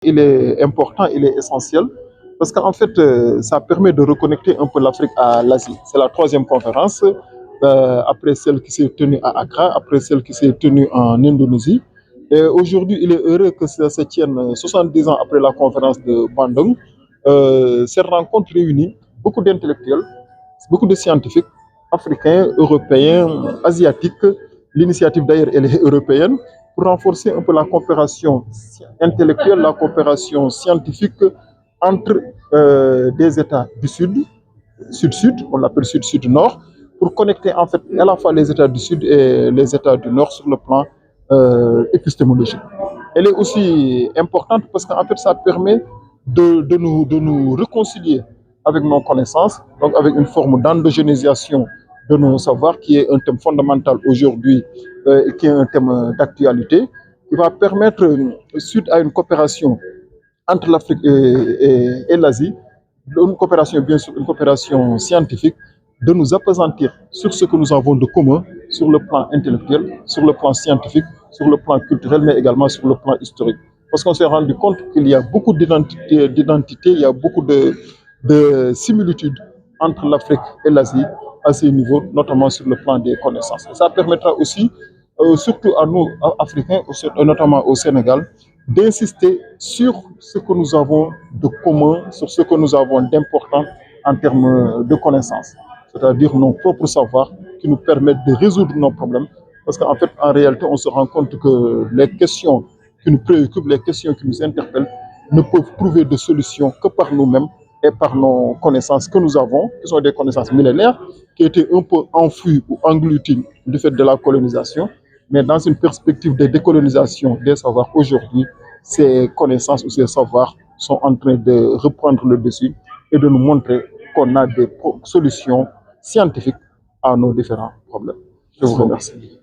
Il est important, il est essentiel, parce qu'en fait, ça permet de reconnecter un peu l'Afrique à l'Asie. C'est la troisième conférence, après celle qui s'est tenue à Accra, après celle qui s'est tenue en Indonésie. Et aujourd'hui, il est heureux que ça se tienne 70 ans après la conférence de Bandung. Cette rencontre réunit beaucoup d'intellectuels, beaucoup de scientifiques, africains, européens, asiatiques. L'initiative d'ailleurs, elle est européenne, pour renforcer un peu la coopération intellectuelle, la coopération scientifique entre des États du Sud, Sud-Sud, on l'appelle Sud-Sud-Nord, pour connecter en fait à la fois les États du Sud et les États du Nord sur le plan épistémologique. Elle est aussi importante parce qu'en fait, ça permet de nous réconcilier avec nos connaissances, donc avec une forme d'endogénisation de nos savoirs, qui est un thème fondamental aujourd'hui, qui est un thème d'actualité, qui va permettre, suite à une coopération entre l'Afrique et l'Asie, une coopération, bien sûr, une coopération scientifique, de nous appesantir sur ce que nous avons de commun sur le plan intellectuel, sur le plan scientifique, sur le plan culturel, mais également sur le plan historique. Parce qu'on s'est rendu compte qu'il y a beaucoup d'identités, il y a beaucoup de similitudes entre l'Afrique et l'Asie à ces niveaux, notamment sur le plan des connaissances. Et ça permettra aussi, surtout à nous, Africains, notamment au Sénégal, d'insister sur ce que nous avons de commun, sur ce que nous avons d'important en termes de connaissances, c'est-à-dire nos propres savoirs qui nous permettent de résoudre nos problèmes. Parce qu'en fait, en réalité, on se rend compte que les questions qui nous préoccupent, les questions qui nous interpellent, ne peuvent trouver de solution que par nous-mêmes et par nos connaissances que nous avons, qui sont des connaissances millénaires, qui étaient un peu enfouies ou englouties du fait de la colonisation. Mais dans une perspective de décolonisation des savoirs aujourd'hui, ces connaissances ou ces savoirs sont en train de reprendre le dessus et de nous montrer qu'on a des solutions scientifiques à nos différents problèmes. Je vous remercie.